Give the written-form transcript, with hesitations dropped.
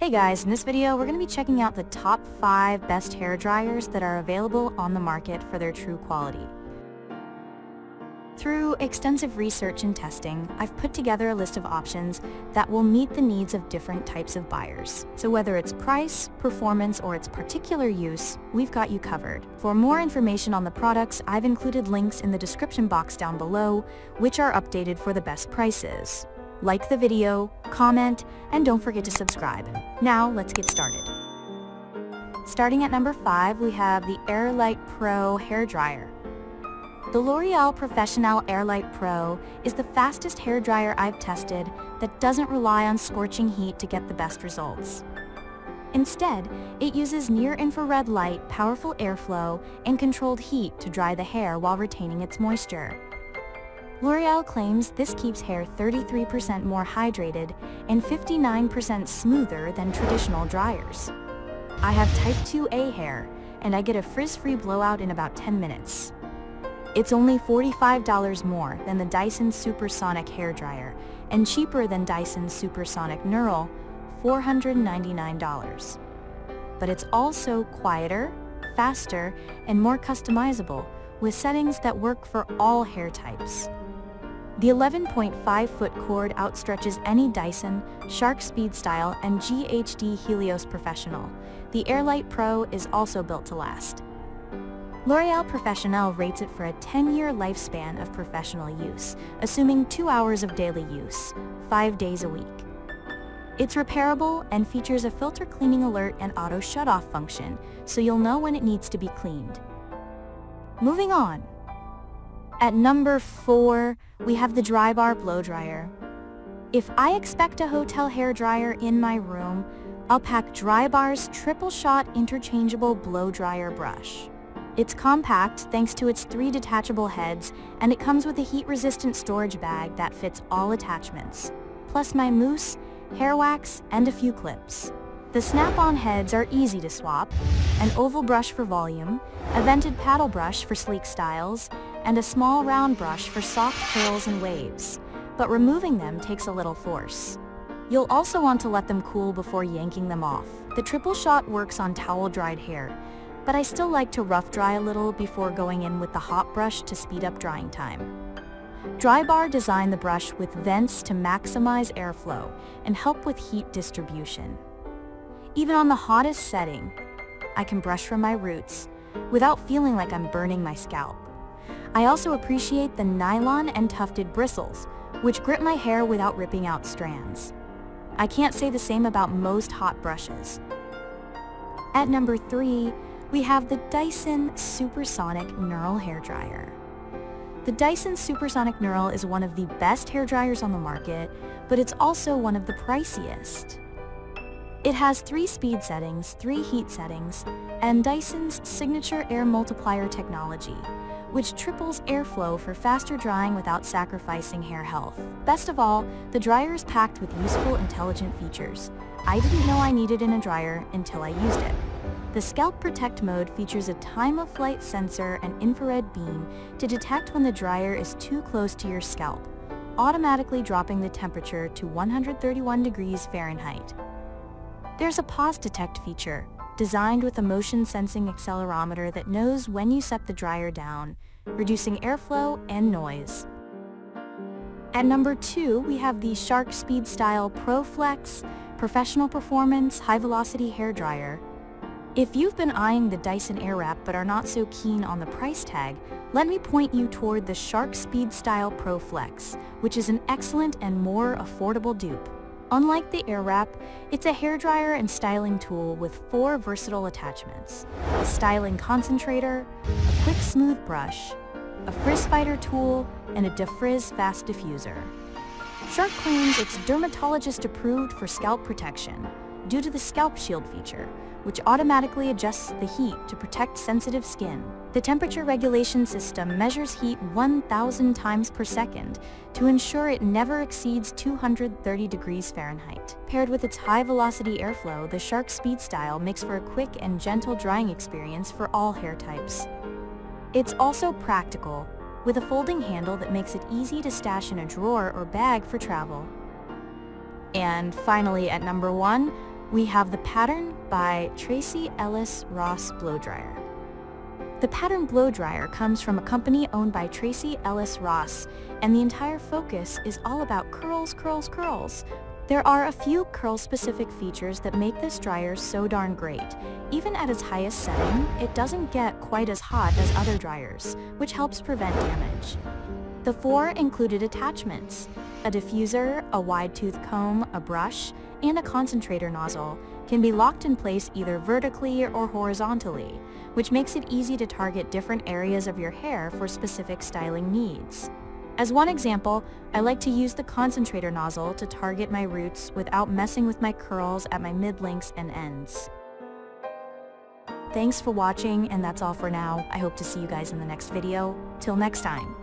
Hey guys, in this video we're going to be checking out the top 5 best hair dryers that are available on the market for their true quality. Through extensive research and testing, I've put together a list of options that will meet the needs of different types of buyers. So whether it's price, performance, or its particular use, we've got you covered. For more information on the products, I've included links in the description box down below, which are updated for the best prices. Like the video, comment, and don't forget to subscribe. Now, let's get started. Starting at number 5, we have the AirLight Pro Hair Dryer. The L'Oreal Professional AirLight Pro is the fastest hair dryer I've tested that doesn't rely on scorching heat to get the best results. Instead, it uses near-infrared light, powerful airflow, and controlled heat to dry the hair while retaining its moisture. L'Oreal claims this keeps hair 33% more hydrated and 59% smoother than traditional dryers. I have type 2A hair, and I get a frizz-free blowout in about 10 minutes. It's only $45 more than the Dyson Supersonic hair dryer, and cheaper than Dyson's Supersonic Nural, $499. But it's also quieter, faster, and more customizable, with settings that work for all hair types. The 11.5-foot cord outstretches any Dyson, Shark SpeedStyle, and GHD Helios Professional. The AirLight Pro is also built to last. L'Oreal Professional rates it for a 10-year lifespan of professional use, assuming 2 hours of daily use, 5 days a week. It's repairable and features a filter cleaning alert and auto shut-off function, so you'll know when it needs to be cleaned. Moving on. At number 4, we have the Drybar Blow-Dryer. If I expect a hotel hair dryer in my room, I'll pack Drybar's triple-shot interchangeable blow-dryer brush. It's compact thanks to its 3 detachable heads, and it comes with a heat-resistant storage bag that fits all attachments, plus my mousse, hair wax, and a few clips. The snap-on heads are easy to swap, an oval brush for volume, a vented paddle brush for sleek styles, and a small round brush for soft curls and waves, but removing them takes a little force. You'll also want to let them cool before yanking them off. The triple shot works on towel-dried hair, but I still like to rough dry a little before going in with the hot brush to speed up drying time. Drybar designed the brush with vents to maximize airflow and help with heat distribution. Even on the hottest setting, I can brush from my roots without feeling like I'm burning my scalp. I also appreciate the nylon and tufted bristles, which grip my hair without ripping out strands. I can't say the same about most hot brushes. At number 3, we have the Dyson Supersonic Nural hair dryer. The Dyson Supersonic Nural is one of the best hair dryers on the market, but it's also one of the priciest. It has 3 speed settings, 3 heat settings, and Dyson's signature air multiplier technology, which triples airflow for faster drying without sacrificing hair health. Best of all, the dryer is packed with useful, intelligent features. I didn't know I needed in a dryer until I used it. The Scalp Protect mode features a time-of-flight sensor and infrared beam to detect when the dryer is too close to your scalp, automatically dropping the temperature to 131 degrees Fahrenheit. There's a pause detect feature, designed with a motion-sensing accelerometer that knows when you set the dryer down, reducing airflow and noise. At number 2, we have the Shark SpeedStyle Pro Flex Professional Performance High-Velocity Hair Dryer. If you've been eyeing the Dyson Airwrap but are not so keen on the price tag, let me point you toward the Shark SpeedStyle Pro Flex, which is an excellent and more affordable dupe. Unlike the Airwrap, it's a hairdryer and styling tool with 4 versatile attachments: a styling concentrator, a quick smooth brush, a frizz fighter tool, and a defrizz fast diffuser. Shark claims it's dermatologist approved for scalp protection due to the Scalp Shield feature, which automatically adjusts the heat to protect sensitive skin. The temperature regulation system measures heat 1,000 times per second to ensure it never exceeds 230 degrees Fahrenheit. Paired with its high-velocity airflow, the Shark SpeedStyle makes for a quick and gentle drying experience for all hair types. It's also practical, with a folding handle that makes it easy to stash in a drawer or bag for travel. And finally, at number 1, we have the pattern by Tracee Ellis Ross Blow Dryer. The pattern blow dryer comes from a company owned by Tracee Ellis Ross, and the entire focus is all about curls, curls, curls. There are a few curl-specific features that make this dryer so darn great. Even at its highest setting, it doesn't get quite as hot as other dryers, which helps prevent damage. The 4 included attachments: a diffuser, a wide-tooth comb, a brush, and a concentrator nozzle can be locked in place either vertically or horizontally, which makes it easy to target different areas of your hair for specific styling needs. As one example, I like to use the concentrator nozzle to target my roots without messing with my curls at my mid-lengths and ends. Thanks for watching, and that's all for now. I hope to see you guys in the next video. Till next time.